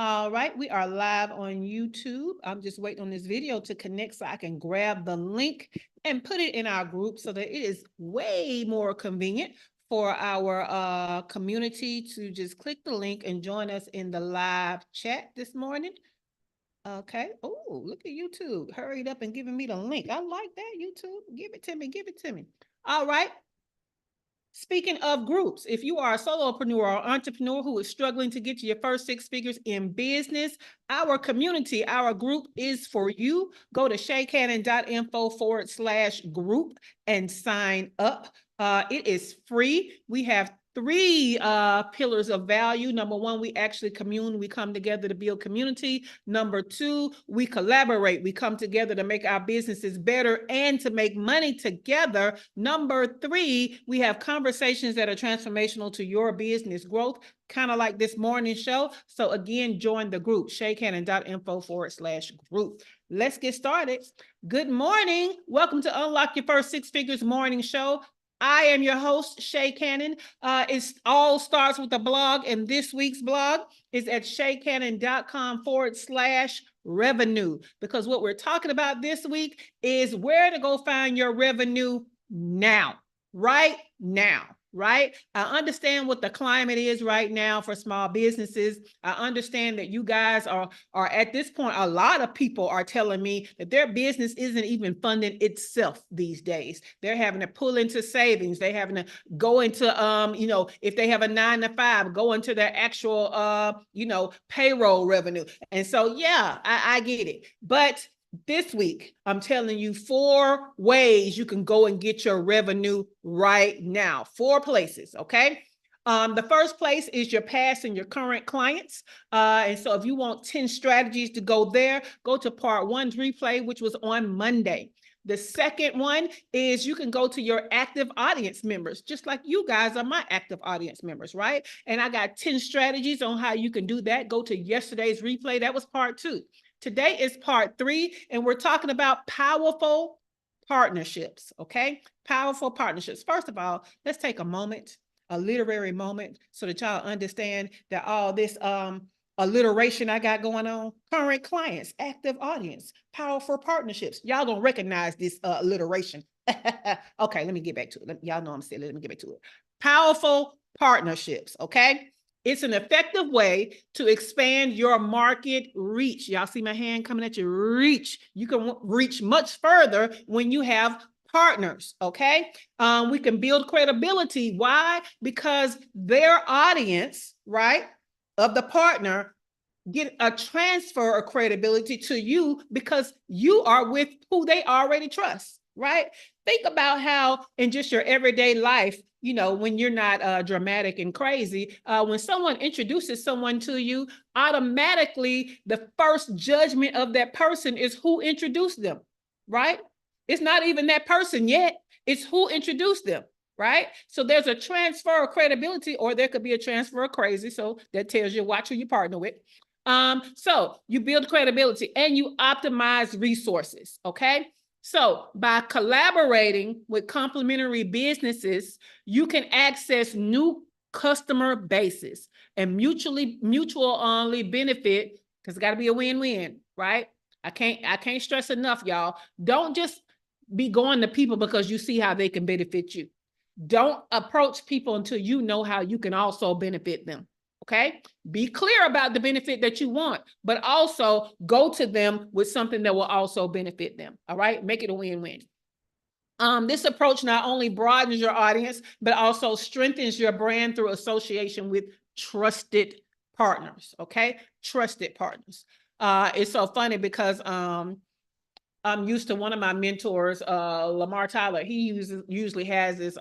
All right, we are live on YouTube. I'm just waiting on this video to connect so I can grab the link and put it in our group so that it is way more convenient for our community to just click the link and join us in the live chat this morning. Okay. Oh, look at YouTube. Hurried up and giving me the link. I like that, YouTube. Give it to me. Give it to me. All right. Speaking of groups, if you are a solopreneur or entrepreneur who is struggling to get to your first six figures in business, our community, our group is for you. Go to shaycannon.info/group and sign up. It is free. We have three pillars of value. Number one, we actually commune. We come together to build community. Number two, we collaborate. We come together to make our businesses better and to make money together. Number three, we have conversations that are transformational to your business growth, kind of like this morning show. So again, join the group, shaycannon.info/group. Let's get started. Good morning. Welcome to Unlock Your First Six Figures Morning Show. I am your host, Shay Cannon. It all starts with a blog, and this week's blog is at shaycannon.com/revenue, because what we're talking about this week is where to go find your revenue now, right now. Right? I understand what the climate is right now for small businesses. I understand that you guys are at this point, a lot of people are telling me that their business isn't even funding itself these days. They're having to pull into savings. They're having to go into, if they have a 9-to-5, go into their actual, payroll revenue. And so, yeah, I get it. But this week, I'm telling you 4 ways you can go and get your revenue right now. 4 places, okay? The first place is your past and your current clients. And so if you want 10 strategies to go there, go to part 1's replay, which was on Monday. The second one is you can go to your active audience members, just like you guys are my active audience members, right? And I got 10 strategies on how you can do that. Go to yesterday's replay. That was part 2. Today is part 3, and we're talking about powerful partnerships, okay? Powerful partnerships. First of all, let's take a moment, a literary moment, so that y'all understand that all this alliteration I got going on, current clients, active audience, powerful partnerships. Y'all gonna recognize this alliteration. Okay, let me get back to it. Y'all know I'm silly. Let me get back to it. Powerful partnerships, okay? It's an effective way to expand your market reach. Y'all see my hand coming at you? Reach. You can reach much further when you have partners, okay? We can build credibility. Why? Because their audience, right, of the partner get a transfer of credibility to you because you are with who they already trust, right? Think about how in just your everyday life, when you're not dramatic and crazy, when someone introduces someone to you, automatically the first judgment of that person is who introduced them, right? It's not even that person yet. It's who introduced them, right? So there's a transfer of credibility, or there could be a transfer of crazy. So that tells you watch who you partner with. So you build credibility and you optimize resources, okay? So by collaborating with complementary businesses, you can access new customer bases and mutual only benefit, because it's got to be a win-win, right? I can't stress enough, y'all. Don't just be going to people because you see how they can benefit you. Don't approach people until you know how you can also benefit them. Okay, be clear about the benefit that you want, but also go to them with something that will also benefit them. All right, make it a win-win. This approach not only broadens your audience, but also strengthens your brand through association with trusted partners. Okay, trusted partners. It's so funny because I'm used to one of my mentors, Lamar Tyler. He usually has his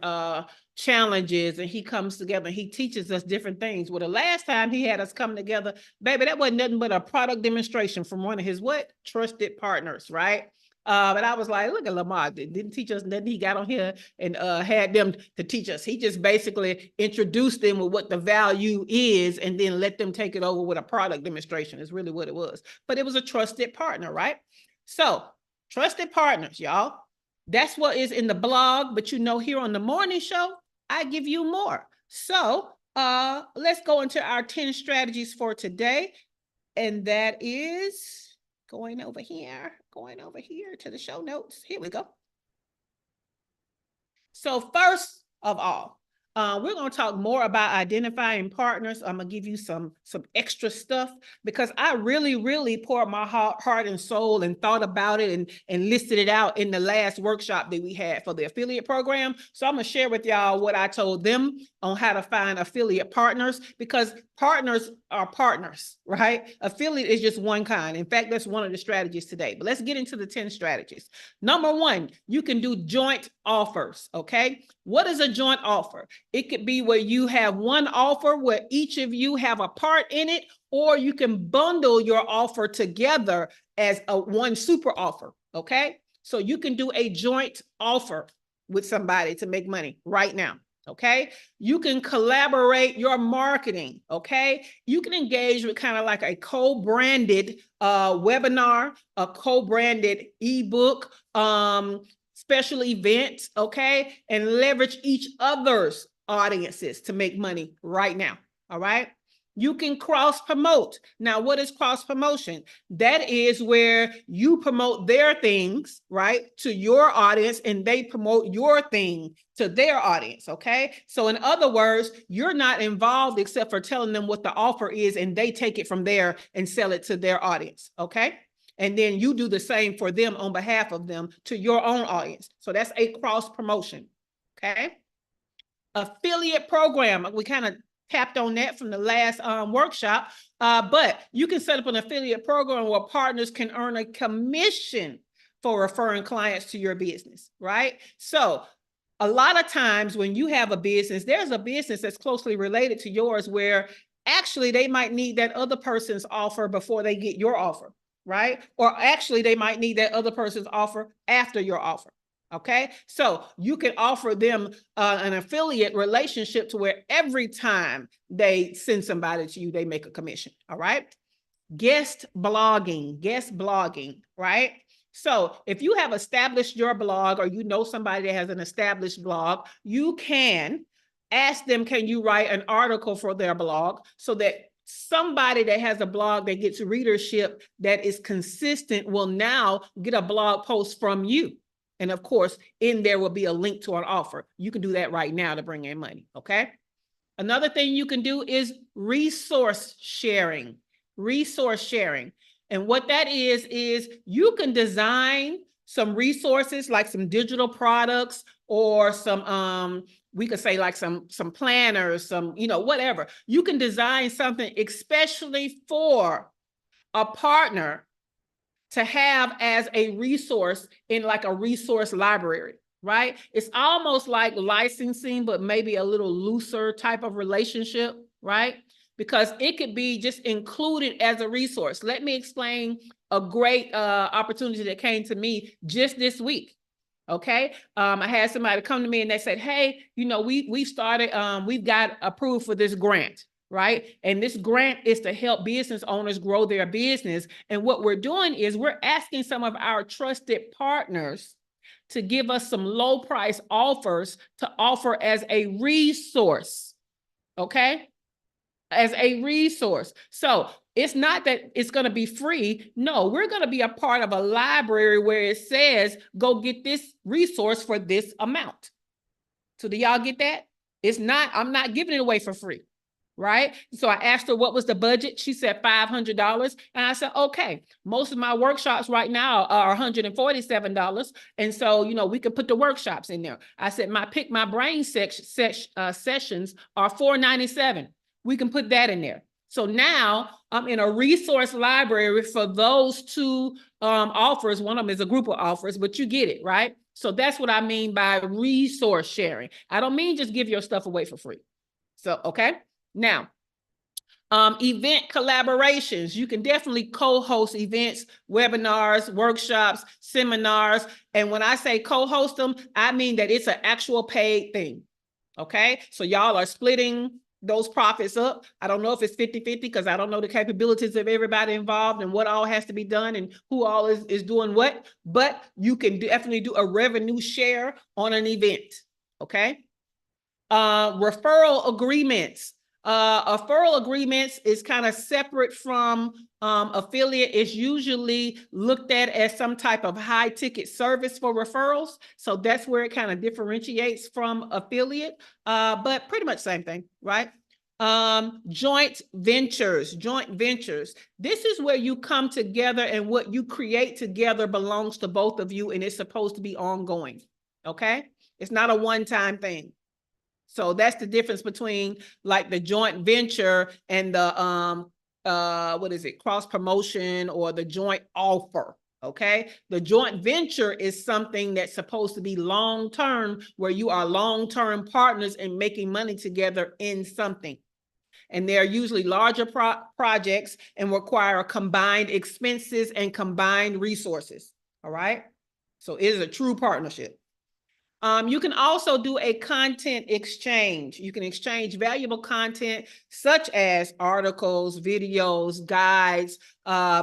challenges, and he comes together and he teaches us different things. Well, the last time he had us come together, baby, that wasn't nothing but a product demonstration from one of his trusted partners, right? But I was like, look at Lamar, didn't teach us nothing. He got on here and had them to teach us. He just basically introduced them with what the value is and then let them take it over with a product demonstration is really what it was. But it was a trusted partner, right? So trusted partners, y'all. That's what is in the blog, but here on the morning show, I give you more. So let's go into our 10 strategies for today. And that is going over here to the show notes. Here we go. So first of all, we're going to talk more about identifying partners. I'm going to give you some extra stuff because I really poured my heart and soul and thought about it and listed it out in the last workshop that we had for the affiliate program. So I'm going to share with y'all what I told them on how to find affiliate partners, because partners are partners, right? Affiliate is just one kind. In fact, that's one of the strategies today. But let's get into the 10 strategies. Number one, you can do joint offers, okay? What is a joint offer? It could be where you have one offer where each of you have a part in it, or you can bundle your offer together as one super offer, okay? So you can do a joint offer with somebody to make money right now. Okay, you can collaborate your marketing. Okay, you can engage with kind of like a co-branded webinar, a co-branded ebook, special events. Okay, and leverage each other's audiences to make money right now. All right. You can cross promote. Now, what is cross promotion? That is where you promote their things, right, to your audience, and they promote your thing to their audience. Okay. So in other words, you're not involved except for telling them what the offer is, and they take it from there and sell it to their audience. Okay. And then you do the same for them on behalf of them to your own audience. So that's a cross promotion. Okay. Affiliate program. We kind of tapped on that from the last workshop, but you can set up an affiliate program where partners can earn a commission for referring clients to your business, right? So a lot of times when you have a business, there's a business that's closely related to yours where actually they might need that other person's offer before they get your offer, right? Or actually they might need that other person's offer after your offer. Okay, so you can offer them an affiliate relationship to where every time they send somebody to you, they make a commission. All right. Guest blogging, right? So if you have established your blog, or you know somebody that has an established blog, you can ask them, can you write an article for their blog, so that somebody that has a blog that gets readership that is consistent will now get a blog post from you. And of course, in there will be a link to an offer. You can do that right now to bring in money, okay? Another thing you can do is resource sharing. And what that is you can design some resources like some digital products, or some, we could say like some planners, some, whatever. You can design something especially for a partner to have as a resource in like a resource library, right? It's almost like licensing, but maybe a little looser type of relationship, right? Because it could be just included as a resource. Let me explain a great opportunity that came to me just this week. Okay. I had somebody come to me and they said, hey, we started, we've got approved for this grant. Right. And this grant is to help business owners grow their business. And what we're doing is we're asking some of our trusted partners to give us some low price offers to offer as a resource. Okay. As a resource. So it's not that it's going to be free. No, we're going to be a part of a library where it says, go get this resource for this amount. So do y'all get that? It's not, I'm not giving it away for free. Right? So I asked her what was the budget. She said $500. And I said, okay, most of my workshops right now are $147. And so, we can put the workshops in there. I said, my Pick My Brain sessions are $497. We can put that in there. So now I'm in a resource library for those two offers. One of them is a group of offers, but you get it, right? So that's what I mean by resource sharing. I don't mean just give your stuff away for free. So, okay. Now, event collaborations. You can definitely co-host events, webinars, workshops, seminars. And when I say co-host them, I mean that it's an actual paid thing. Okay. So y'all are splitting those profits up. I don't know if it's 50-50 because I don't know the capabilities of everybody involved and what all has to be done and who all is doing what, but you can definitely do a revenue share on an event. Okay. Referral agreements. Referral agreements is kind of separate from affiliate. It's usually looked at as some type of high ticket service for referrals. So that's where it kind of differentiates from affiliate, but pretty much same thing, right? Joint ventures. This is where you come together and what you create together belongs to both of you, and it's supposed to be ongoing. Okay? It's not a one-time thing. So that's the difference between like the joint venture and the cross promotion or the joint offer. Okay, the joint venture is something that's supposed to be long-term, where you are long-term partners and making money together in something. And they're usually larger projects and require combined expenses and combined resources. All right, so it is a true partnership. You can also do a content exchange. You can exchange valuable content such as articles, videos, guides,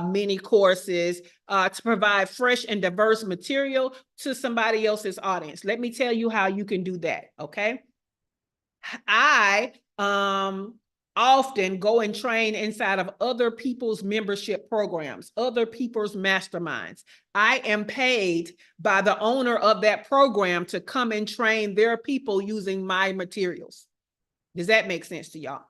mini courses to provide fresh and diverse material to somebody else's audience. Let me tell you how you can do that, okay? I often go and train inside of other people's membership programs, other people's masterminds. I am paid by the owner of that program to come and train their people using my materials. Does that make sense to y'all?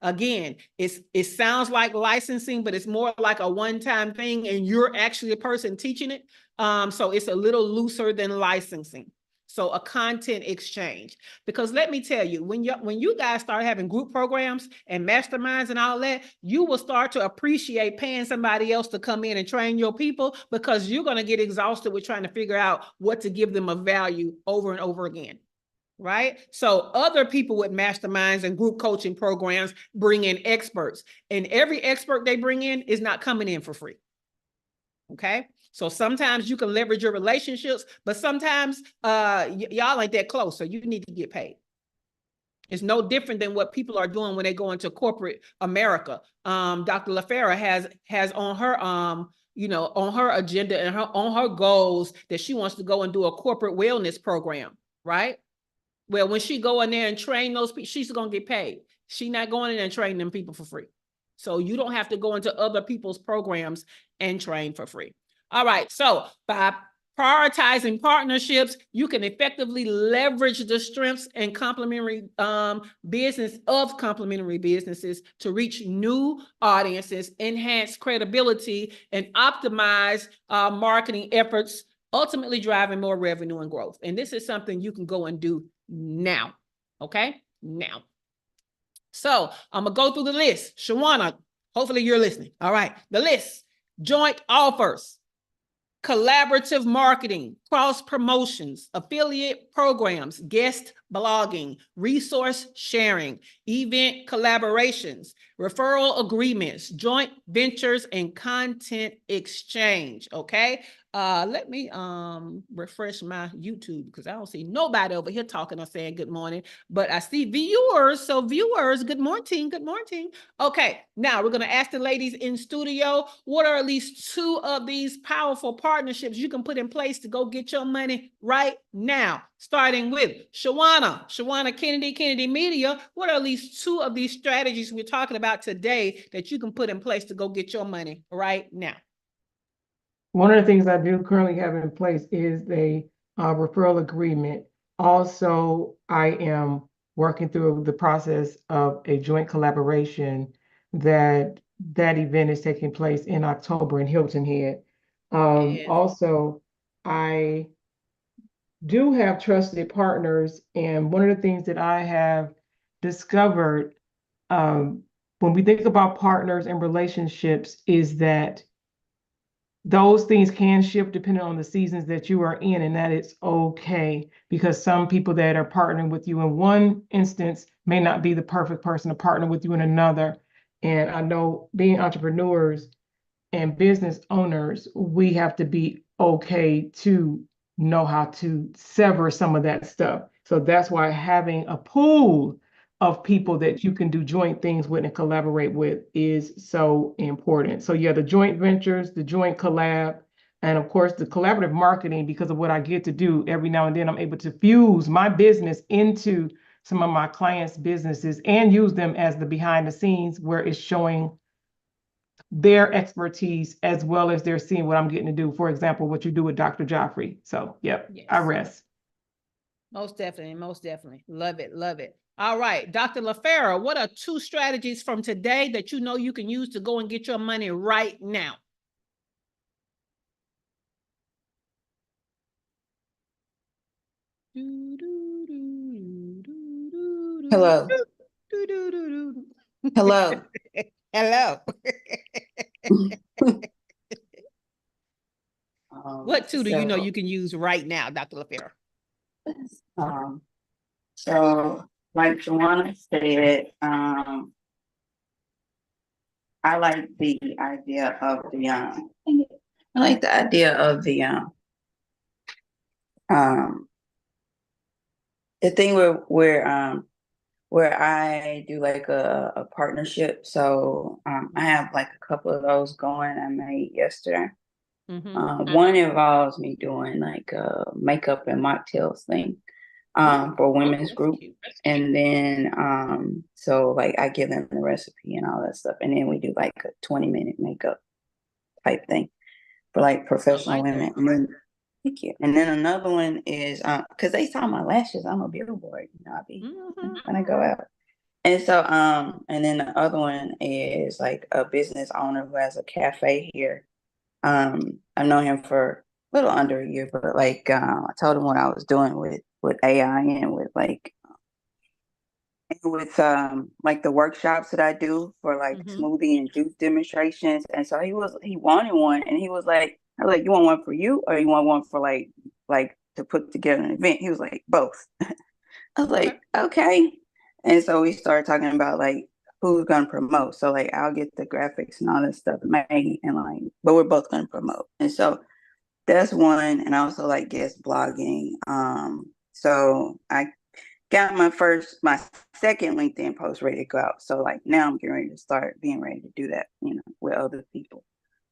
Again, it sounds like licensing, but it's more like a one-time thing, and you're actually a person teaching it. So it's a little looser than licensing. So a content exchange, because let me tell you, when you guys start having group programs and masterminds and all that, you will start to appreciate paying somebody else to come in and train your people, because you're going to get exhausted with trying to figure out what to give them of value over and over again. Right? So other people with masterminds and group coaching programs bring in experts, and every expert they bring in is not coming in for free. Okay? So sometimes you can leverage your relationships, but sometimes y'all ain't that close, so you need to get paid. It's no different than what people are doing when they go into corporate America. Dr. LaFera has on her on her agenda and on her goals that she wants to go and do a corporate wellness program, right? Well, when she go in there and train those people, she's gonna get paid. She's not going in there and training them people for free. So you don't have to go into other people's programs and train for free. All right, so by prioritizing partnerships, you can effectively leverage the strengths and complementary businesses to reach new audiences, enhance credibility, and optimize marketing efforts, ultimately driving more revenue and growth. And this is something you can go and do now, okay? Now. So I'm gonna go through the list. Shawana, hopefully you're listening. All right, the list: joint offers, collaborative marketing, cross promotions, affiliate programs, guest blogging, resource sharing, event collaborations, referral agreements, joint ventures, and content exchange. Okay. Let me refresh my YouTube, because I don't see nobody over here talking or saying good morning, but I see viewers. So viewers, good morning. Good morning. Okay, now we're going to ask the ladies in studio, what are at least two of these powerful partnerships you can put in place to go get your money right now? Starting with Shawana Kennedy Media. What are at least two of these strategies we're talking about today that you can put in place to go get your money right now? One of the things I do currently have in place is a referral agreement. Also, I am working through the process of a joint collaboration that event is taking place in October in Hilton Head. Yes. Also, I do have trusted partners, and one of the things that I have discovered when we think about partners and relationships is that those things can shift depending on the seasons that you are in, and that it's okay, because some people that are partnering with you in one instance may not be the perfect person to partner with you in another. And I know, being entrepreneurs and business owners, we have to be okay to know how to sever some of that stuff. So that's why having a pool of people that you can do joint things with and collaborate with is so important. So yeah, the joint ventures, the joint collab, and of course the collaborative marketing, because of what I get to do every now and then, I'm able to fuse my business into some of my clients' businesses and use them as the behind the scenes where it's showing their expertise as well as they're seeing what I'm getting to do. For example, what you do with Dr. Joffrey. So, yep, Yes. I rest. Most definitely, most definitely. Love it, love it. All right, Dr. LaFera, what are 2 strategies from today that you know you can use to go and get your money right now? Hello. Hello. Hello. What 2 do you know you can use right now, Dr. LaFera? Um, so like Joanna said, I like the idea of the thing where I do like a partnership. So I have like a couple of those going I made yesterday. One involves me doing like a makeup and mocktails thing for women's group. Cute. And then so like I give them the recipe and all that stuff. And then we do like a 20-minute makeup type thing for like professional women. And then, thank you. And then another one is because they saw my lashes on a billboard, I be when I go out. And so and then the other one is like a business owner who has a cafe here. I've known him for a little under a year, but like I told him what I was doing with AI and with like the workshops that I do for like smoothie and juice demonstrations. And so he wanted one, and he was like, I was like, you want one for you or you want one for like to put together an event? He was like, both. I was like, okay. And so we started talking about like who's gonna promote. So like I'll get the graphics and all that stuff made, and like, but we're both gonna promote. And so that's one. And I also like guest blogging. So I got my second LinkedIn post ready to go out. So like now I'm getting ready to start being ready to do that, with other people.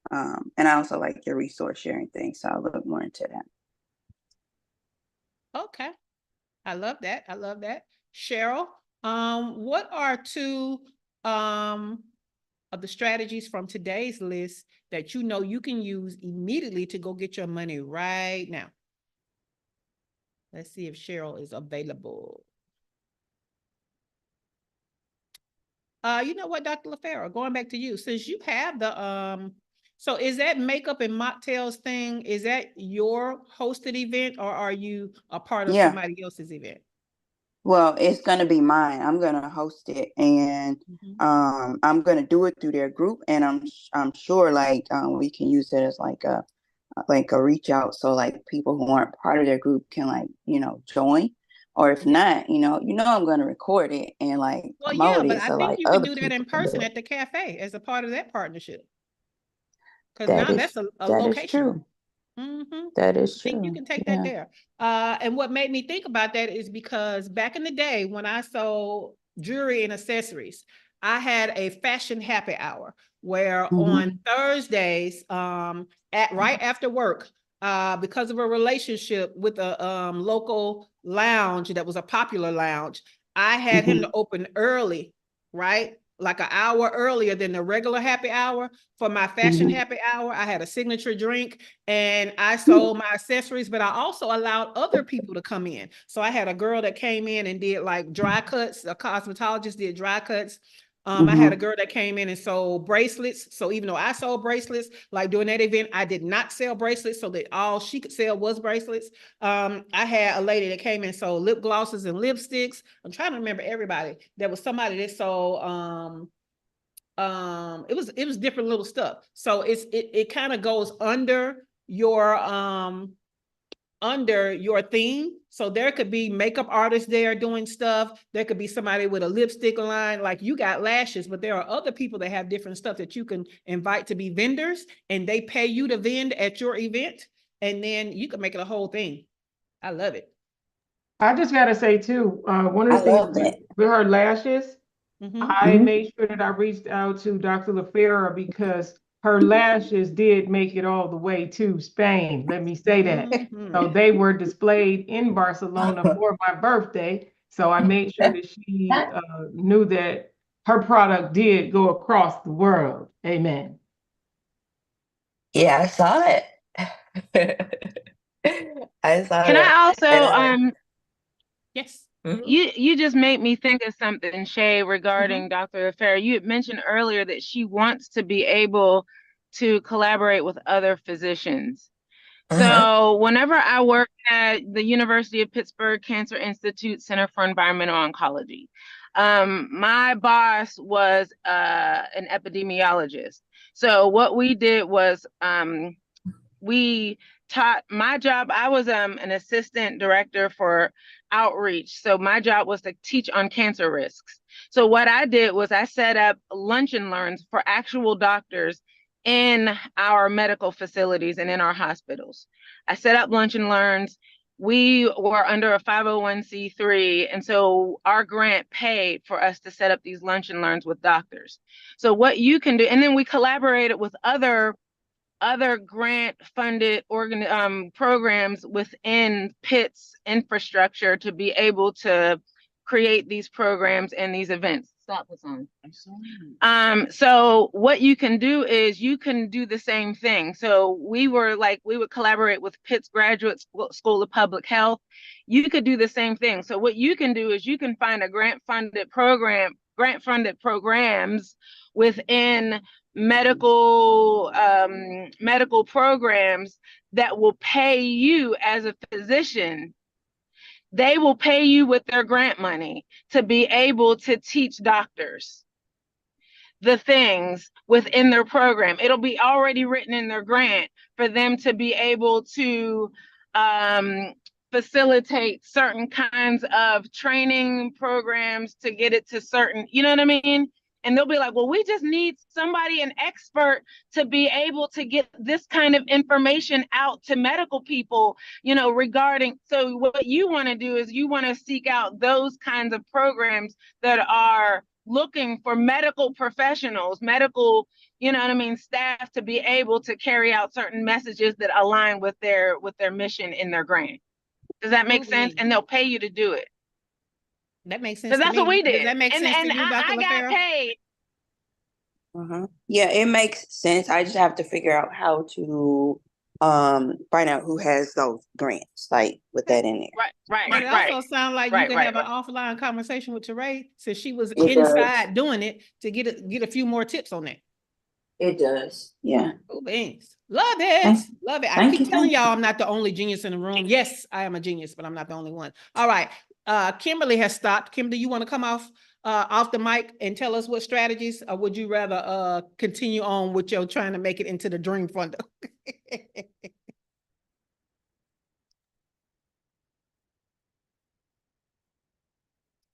And I also like your resource sharing thing. So I'll look more into that. Okay. I love that. I love that. Cheryl, what are 2 of the strategies from today's list that you know you can use immediately to go get your money right now? Let's see if Cheryl is available. You know what, Dr. LaFera, going back to you, since you have the so is that makeup and mocktails thing, is that your hosted event, or are you a part of somebody else's event? Well, it's gonna be mine. I'm gonna host it, and I'm gonna do it through their group, and I'm sure like we can use it as like a reach out, so like people who aren't part of their group can like join, or if not, I'm gonna record it and like promote but it, I so think like you can other do that in people can do person it. at the cafe as a part of that partnership, because That now is that's a that is location. true. That is I think you true. can take that there. And what made me think about that is because back in the day when I sold jewelry and accessories, I had a fashion happy hour where on Thursdays, at right after work, because of a relationship with a local lounge that was a popular lounge, I had him to open early, right? Like an hour earlier than the regular happy hour for my fashion happy hour. I had a signature drink and I sold my accessories, but I also allowed other people to come in. So I had a girl that came in and did like dry cuts. A cosmetologist did dry cuts. I had a girl that came in and sold bracelets. So even though I sold bracelets, like during that event, I did not sell bracelets, so that all she could sell was bracelets. I had a lady that came in and sold lip glosses and lipsticks. I'm trying to remember everybody. There was somebody that sold it was different little stuff. So it kind of goes under your theme. So there could be makeup artists there doing stuff. There could be somebody with a lipstick line, like you got lashes, but there are other people that have different stuff that you can invite to be vendors, and they pay you to vend at your event, and then you can make it a whole thing. I love it. I just gotta say too, one of the things with her lashes, I made sure that I reached out to Dr. LaFera because her lashes did make it all the way to Spain. Let me say that. So they were displayed in Barcelona for my birthday. So I made sure that she knew that her product did go across the world. Amen. Yeah, I saw it. I saw Can it. I also Yes. you just made me think of something, Shay, Mm-hmm. regarding Dr. Affair. You had mentioned earlier that she wants to be able to collaborate with other physicians. So whenever I worked at the University of Pittsburgh Cancer Institute Center for Environmental Oncology, my boss was an epidemiologist. So what we did was we taught my job. I was an assistant director for outreach. So my job was to teach on cancer risks. So what I did was I set up lunch and learns for actual doctors in our medical facilities and in our hospitals. I set up lunch and learns. We were under a 501c3, and so our grant paid for us to set up these lunch and learns with doctors. So what you can do, and then we collaborated with other grant funded programs within Pitt's infrastructure to be able to create these programs and these events. Stop the song. So what you can do is you can do the same thing. So we would collaborate with Pitt's Graduate School of Public Health. You could do the same thing. So what you can do is you can find a grant funded programs within medical programs that will pay you as a physician. They will pay you with their grant money to be able to teach doctors the things within their program. It'll be already written in their grant for them to be able to facilitate certain kinds of training programs to get it to certain, you know what I mean? And they'll be like, well, we just need somebody, an expert, to be able to get this kind of information out to medical people, regarding. So what you want to do is you want to seek out those kinds of programs that are looking for medical professionals, staff to be able to carry out certain messages that align with their mission in their grant. Does that make sense? And they'll pay you to do it. That makes sense. Because that's what we did. Does that make sense to you, Dr. I got paid. Yeah, it makes sense. I just have to figure out how to find out who has those grants, like with that in there. Right. But it also sounds like you could have an offline conversation with Teray, since she was inside doing it, to get a few more tips on that. It does. Yeah. Oh, thanks. Love it. Love it. I keep telling y'all I'm not the only genius in the room. Yes, I am a genius, but I'm not the only one. All right. Kimberly has stopped. Kimberly, you want to come off the mic and tell us what strategies, or would you rather continue on with your trying to make it into the dream funder?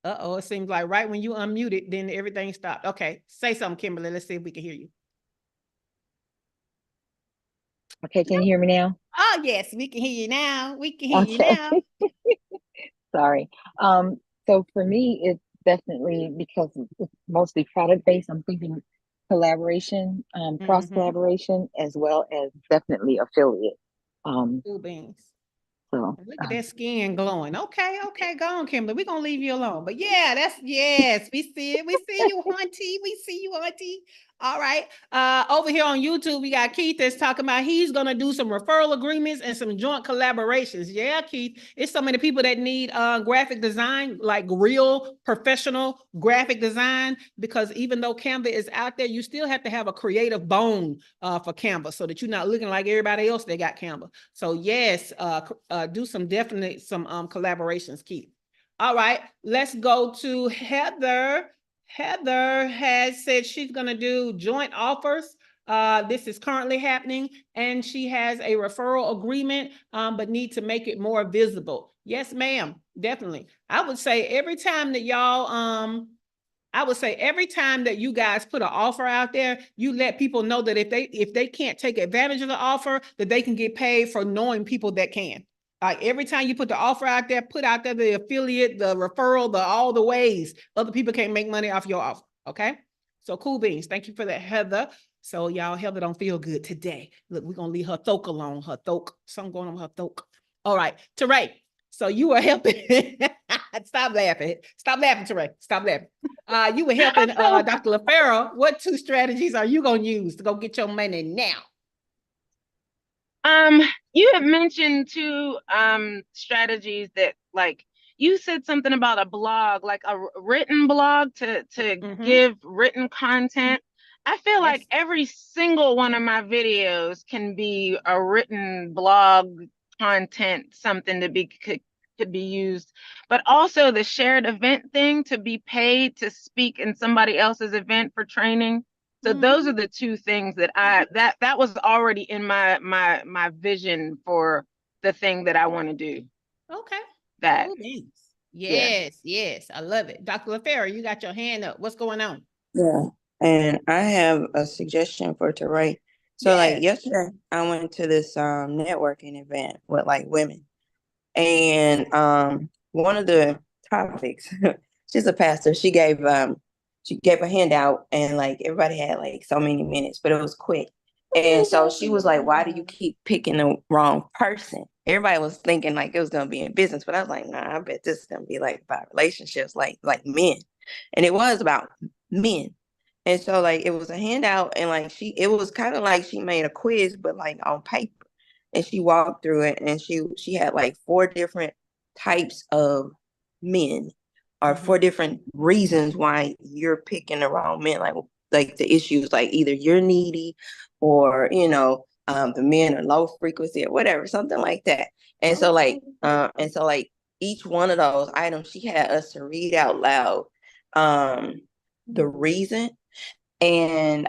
Uh-oh, it seems like right when you unmuted, then everything stopped. Okay, say something, Kimberly. Let's see if we can hear you. Okay, can you hear me now? Oh, yes, we can hear you now. We can hear you now. Sorry. So for me, it's definitely, because it's mostly product-based, I'm thinking collaboration, cross-collaboration, as well as definitely affiliate. Cool beans. So look at that skin glowing. Okay, go on, Kimberly. We're gonna leave you alone. But yeah, yes, we see it. We see you, auntie. We see you, auntie. All right. Over here on YouTube, we got Keith that's talking about he's gonna do some referral agreements and some joint collaborations. Yeah, Keith. It's so many people that need graphic design, like real professional graphic design, because even though Canva is out there, you still have to have a creative bone for Canva, so that you're not looking like everybody else that got Canva. So yes, do some collaborations, Keith. All right, let's go to Heather. Heather has said she's going to do joint offers. This is currently happening, and she has a referral agreement, but need to make it more visible. Yes, ma'am, definitely. I would say every time that you guys put an offer out there, you let people know that if they can't take advantage of the offer, that they can get paid for knowing people that can. Every time you put the offer out there, put out there the affiliate, the referral, all the ways other people can't make money off your offer. Okay. So cool beans. Thank you for that, Heather. So y'all, Heather don't feel good today. Look, we're going to leave her thoke alone. Something going on with her thoke. All right. Teray, So you were helping. Stop laughing. Stop laughing, Teray. Stop laughing. You were helping Dr. LaFaro. What 2 strategies are you gonna use to go get your money now? You had mentioned 2 strategies that, like, you said something about a blog, like a written blog to give written content. I feel like every single one of my videos can be a written blog content, something to be could be used, but also the shared event thing, to be paid to speak in somebody else's event for training. So those are the 2 things that that was already in my vision for the thing that I want to do. Okay. That. Cool. Yes, yes. I love it. Dr. LaFaro, you got your hand up. What's going on? Yeah. And I have a suggestion for Teray. So like yesterday I went to this networking event with like women. And one of the topics, she's a pastor, she gave a handout, and like everybody had like so many minutes, but it was quick. And so she was like, why do you keep picking the wrong person? Everybody was thinking like it was gonna be in business, but I was like, nah, I bet this is gonna be like about relationships, like men. And it was about men. And so like it was a handout, and like it was kind of like she made a quiz, but like on paper. And she walked through it, and she had like 4 different types of men, or 4 different reasons why you're picking the wrong men. Like the issues, like either you're needy, or the men are low frequency or whatever, something like that. And so like each one of those items, she had us to read out loud the reason, and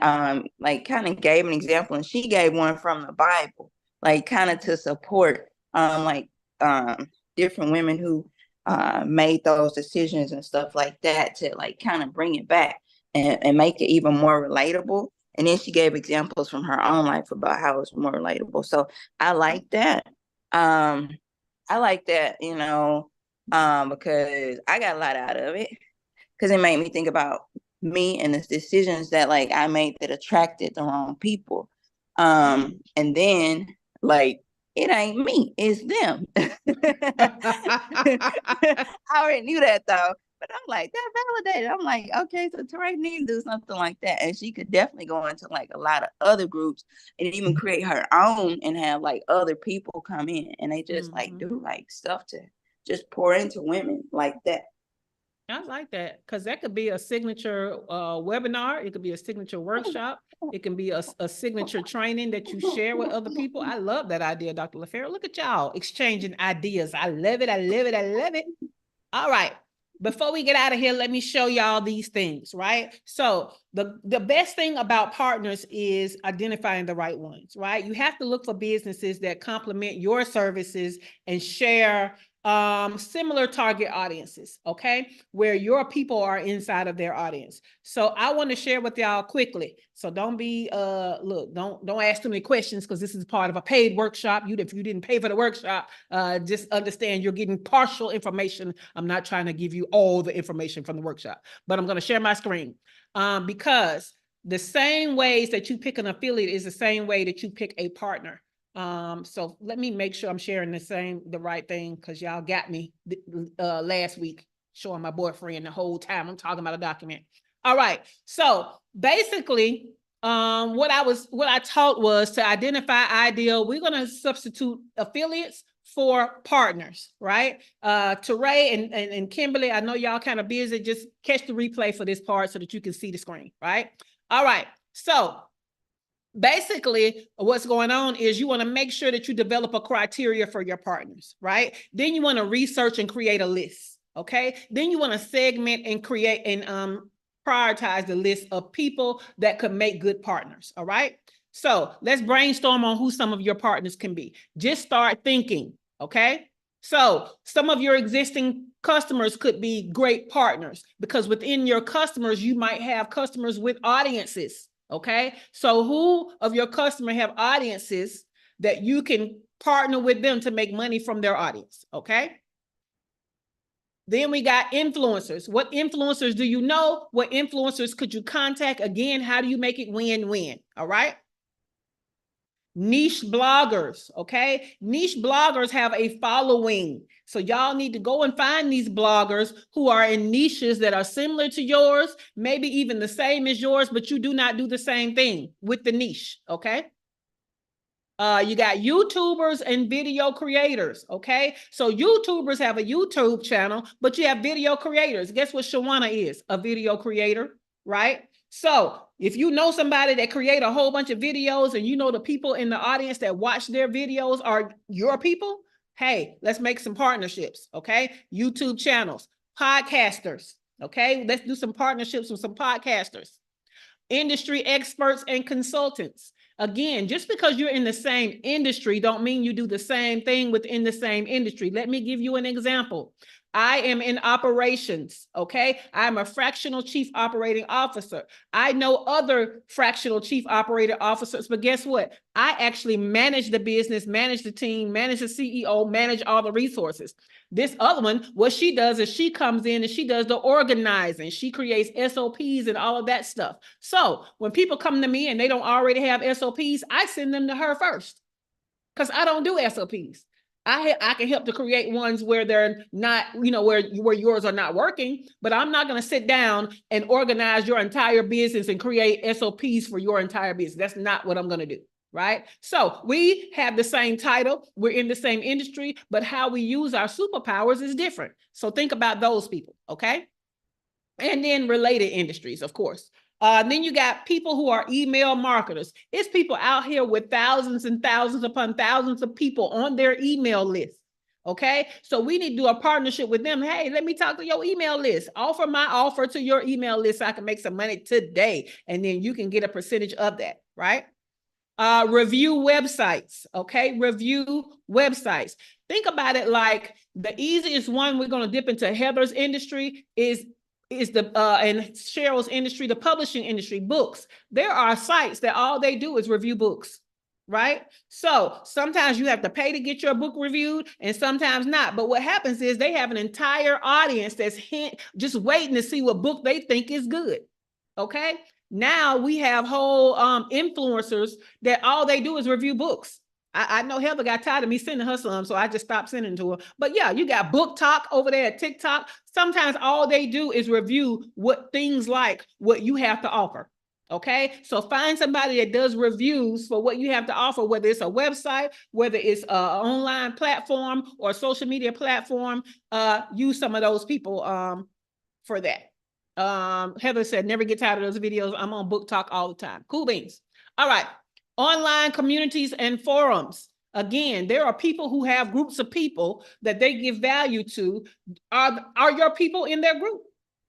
like kind of gave an example, and she gave one from the Bible, like kind of to support different women who made those decisions and stuff like that, to like kind of bring it back and make it even more relatable. And then she gave examples from her own life about how it's more relatable. So I like that. Because I got a lot out of it, because it made me think about me and the decisions that like I made that attracted the wrong people. And then like it ain't me, it's them. I already knew that though, but I'm like, that validated. I'm like, okay, so Teray need to do something like that. And she could definitely go into like a lot of other groups and even create her own, and have like other people come in, and they just like do like stuff to just pour into women like that. I like that, because that could be a signature webinar. It could be a signature workshop. It can be a signature training that you share with other people. I love that idea, Dr. LaFaro. Look at y'all exchanging ideas. I love it. I love it. I love it. All right. Before we get out of here, let me show y'all these things, right? So the best thing about partners is identifying the right ones, right? You have to look for businesses that complement your services and share similar target audiences, okay, where your people are inside of their audience. So I want to share with y'all quickly. So don't be look, don't ask too many questions, because this is part of a paid workshop. If you didn't pay for the workshop, just understand you're getting partial information. I'm not trying to give you all the information from the workshop, but I'm going to share my screen because the same ways that you pick an affiliate is the same way that you pick a partner. So let me make sure I'm sharing the right thing, because y'all got me last week showing my boyfriend the whole time I'm talking about a document. All right. So basically, what I taught was to identify ideal. We're going to substitute affiliates for partners, right? Teray and Kimberly, I know y'all kind of busy. Just catch the replay for this part so that you can see the screen, right? All right. So basically, what's going on is you want to make sure that you develop a criteria for your partners, right? Then you want to research and create a list, okay? Then you want to segment and create and prioritize the list of people that could make good partners, all right? So let's brainstorm on who some of your partners can be. Just start thinking, okay? So some of your existing customers could be great partners, because within your customers, you might have customers with audiences. Okay, so who of your customer have audiences that you can partner with them to make money from their audience? Okay. Then we got influencers. What influencers do you know? What influencers could you contact? Again, how do you make it win-win? All right. Niche bloggers, okay? Niche bloggers have a following. So y'all need to go and find these bloggers who are in niches that are similar to yours, maybe even the same as yours, but you do not do the same thing with the niche, okay? You got YouTubers and video creators, okay? So YouTubers have a YouTube channel, but you have video creators. Guess what Shawana is? A video creator, right? So if you know somebody that create a whole bunch of videos and you know the people in the audience that watch their videos are your people, hey, let's make some partnerships, okay? YouTube channels, podcasters, okay? Let's do some partnerships with some podcasters, industry experts and consultants. Again, just because you're in the same industry don't mean you do the same thing within the same industry. Let me give you an example. I am in operations, okay? I'm a fractional chief operating officer. I know other fractional chief operating officers, but guess what? I actually manage the business, manage the team, manage the CEO, manage all the resources. This other one, what she does is she comes in and she does the organizing. She creates SOPs and all of that stuff. So when people come to me and they don't already have SOPs, I send them to her first because I don't do SOPs. I can help to create ones where they're not, you know, where yours are not working, but I'm not going to sit down and organize your entire business and create SOPs for your entire business. That's not what I'm going to do. Right? So we have the same title, we're in the same industry, but how we use our superpowers is different. So think about those people, okay? And then related industries, of course. Then you got people who are email marketers. It's people out here with thousands and thousands upon thousands of people on their email list. Okay, so we need to do a partnership with them. Hey, let me talk to your email list. Offer my offer to your email list so I can make some money today. And then you can get a percentage of that, right? Review websites, okay? Review websites. Think about it like the easiest one we're going to dip into Heather's industry is the and Cheryl's industry, the publishing industry, books. There are sites that all they do is review books, right? So sometimes you have to pay to get your book reviewed and sometimes not. But what happens is they have an entire audience that's just waiting to see what book they think is good, okay? Now we have whole influencers that all they do is review books. I know Heather got tired of me sending her some, so I just stopped sending to her. But yeah, you got Book Talk over there at TikTok. Sometimes all they do is review what things like what you have to offer. Okay, so find somebody that does reviews for what you have to offer, whether it's a website, whether it's an online platform or a social media platform. Use some of those people for that. Heather said, never get tired of those videos. I'm on Book Talk all the time. Cool beans. All right. Online communities and forums. Again, there are people who have groups of people that they give value to. Are your people in their group?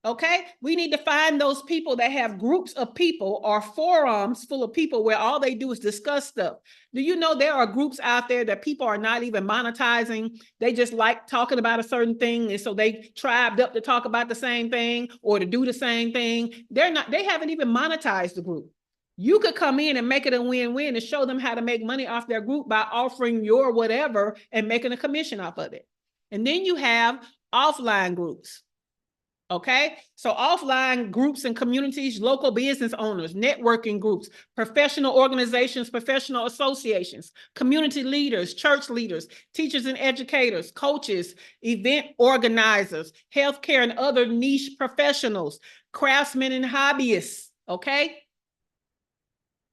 Okay. We need to find those people that have groups of people or forums full of people where all they do is discuss stuff. Do you know there are groups out there that people are not even monetizing? They just like talking about a certain thing. And so they tribed up to talk about the same thing or to do the same thing. They haven't even monetized the group. You could come in and make it a win-win and show them how to make money off their group by offering your whatever and making a commission off of it. And then you have offline groups. Okay, so offline groups and communities, local business owners, networking groups, professional organizations, professional associations, community leaders, church leaders, teachers and educators, coaches, event organizers, healthcare and other niche professionals, craftsmen and hobbyists. Okay.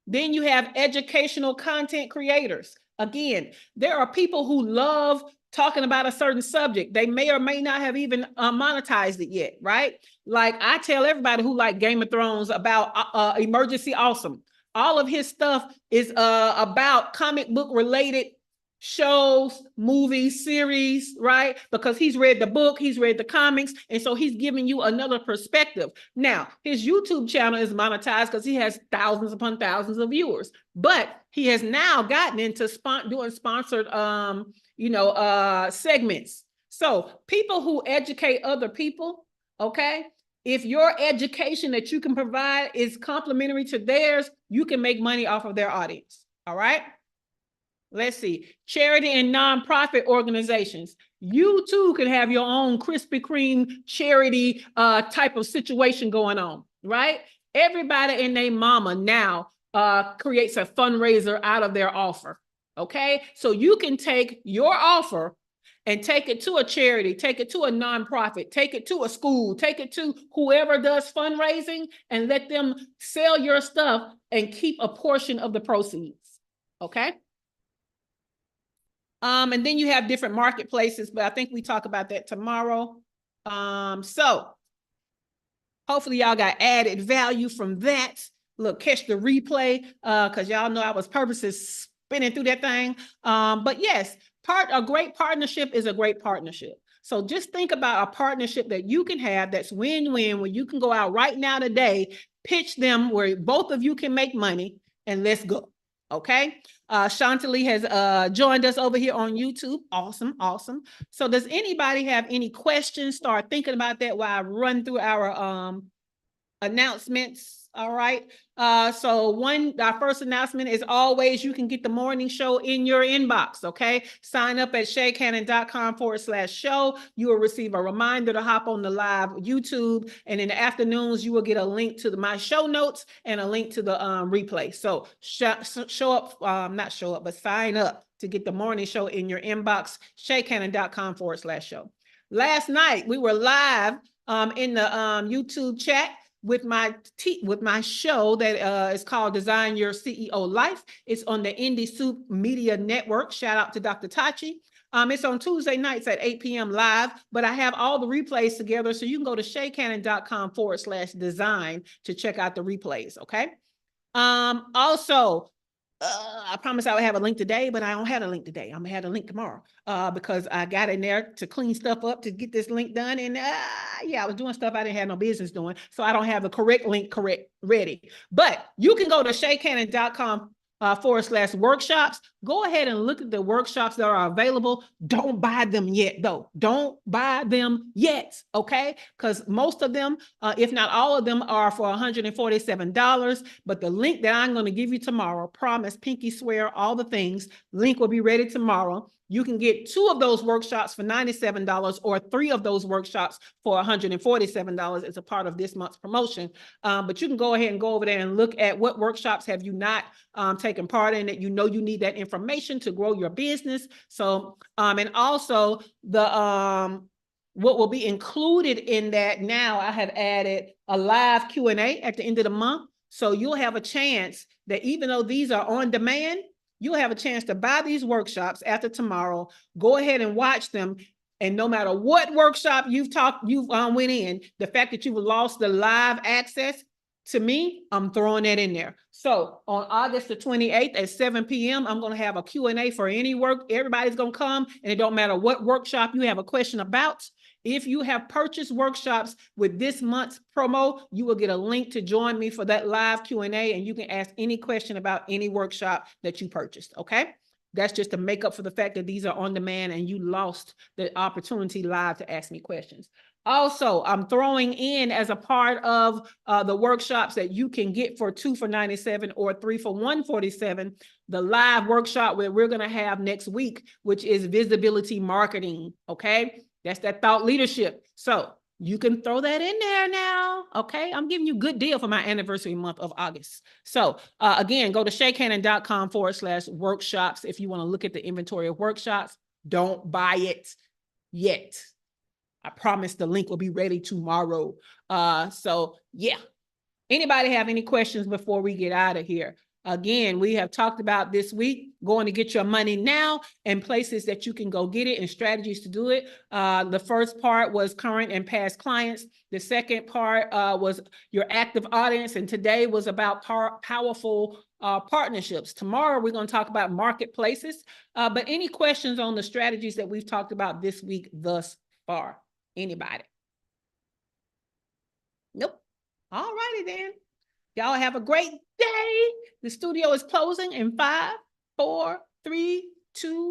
Then you have educational content creators. Again, there are people who love talking about a certain subject. They may or may not have even monetized it yet, right? Like I tell everybody who like Game of Thrones about Emergency Awesome. All of his stuff is about comic book related shows, movies, series, right? Because he's read the book, he's read the comics, and so he's giving you another perspective. Now, his YouTube channel is monetized because he has thousands upon thousands of viewers, but he has now gotten into doing sponsored segments. So people who educate other people, okay, if your education that you can provide is complementary to theirs, you can make money off of their audience. All right. Let's see. Charity and nonprofit organizations. You too can have your own Krispy Kreme charity type of situation going on, right? Everybody and their mama now creates a fundraiser out of their offer. Okay, so you can take your offer and take it to a charity, take it to a nonprofit, take it to a school, take it to whoever does fundraising, and let them sell your stuff and keep a portion of the proceeds. Okay. And then you have different marketplaces, but I think we talk about that tomorrow. So hopefully y'all got added value from that. Look, catch the replay, because y'all know I was purposely spinning through that thing. But yes, a great partnership is a great partnership. So just think about a partnership that you can have that's win-win, where you can go out right now today, pitch them where both of you can make money, and let's go. Okay. Chantalie has joined us over here on YouTube. Awesome, awesome. So does anybody have any questions? Start thinking about that while I run through our announcements. All right. So our first announcement is always you can get the morning show in your inbox. Okay. Sign up at shaycannon.com/show. You will receive a reminder to hop on the live YouTube. And in the afternoons, you will get a link to my show notes and a link to the replay. So sign up to get the morning show in your inbox, shaycannon.com/show. Last night, we were live in the YouTube chat with my show that is called Design Your CEO Life. It's on the Indie Soup Media Network. Shout out to Dr. Tachi. It's on Tuesday nights at 8 p.m. live, but I have all the replays together, so you can go to shaycannon.com/design to check out the replays, okay? Also, I promised I would have a link today, but I don't have a link today. I'm gonna have a link tomorrow because I got in there to clean stuff up to get this link done. And yeah, I was doing stuff I didn't have no business doing. So I don't have the correct link ready. But you can go to shaycannon.com/workshops. Go ahead and look at the workshops that are available. Don't buy them yet, though. Don't buy them yet, okay? Because most of them, if not all of them, are for $147. But the link that I'm going to give you tomorrow, promise, pinky swear, all the things, link will be ready tomorrow. You can get 2 of those workshops for $97 or 3 of those workshops for $147 as a part of this month's promotion. But you can go ahead and go over there and look at what workshops have you not taken part in that you know you need that information to grow your business. So, and also the what will be included in that now, I have added a live Q&A at the end of the month. So you'll have a chance that even though these are on demand, you'll have a chance to buy these workshops after tomorrow. Go ahead and watch them. And no matter what workshop you've went in, the fact that you've lost the live access, to me, I'm throwing that in there. So on August the 28th at 7 p.m., I'm going to have a Q&A for any work. Everybody's going to come, and it don't matter what workshop you have a question about. If you have purchased workshops with this month's promo, you will get a link to join me for that live Q&A, and you can ask any question about any workshop that you purchased, okay? That's just to make up for the fact that these are on demand and you lost the opportunity live to ask me questions. Also, I'm throwing in as a part of the workshops that you can get for 2 for $97 or 3 for $147, the live workshop where we're going to have next week, which is visibility marketing, okay? That's that thought leadership. So you can throw that in there now, okay? I'm giving you a good deal for my anniversary month of August. So again, go to shaycannon.com/workshops if you want to look at the inventory of workshops. Don't buy it yet. I promise the link will be ready tomorrow. So yeah, anybody have any questions before we get out of here? Again, we have talked about this week going to get your money now and places that you can go get it and strategies to do it. The first part was current and past clients. The second part was your active audience. And today was about powerful partnerships. Tomorrow, we're going to talk about marketplaces. But any questions on the strategies that we've talked about this week thus far? Anybody? Nope. All righty then. Y'all have a great day. The studio is closing in 5, 4, 3, 2,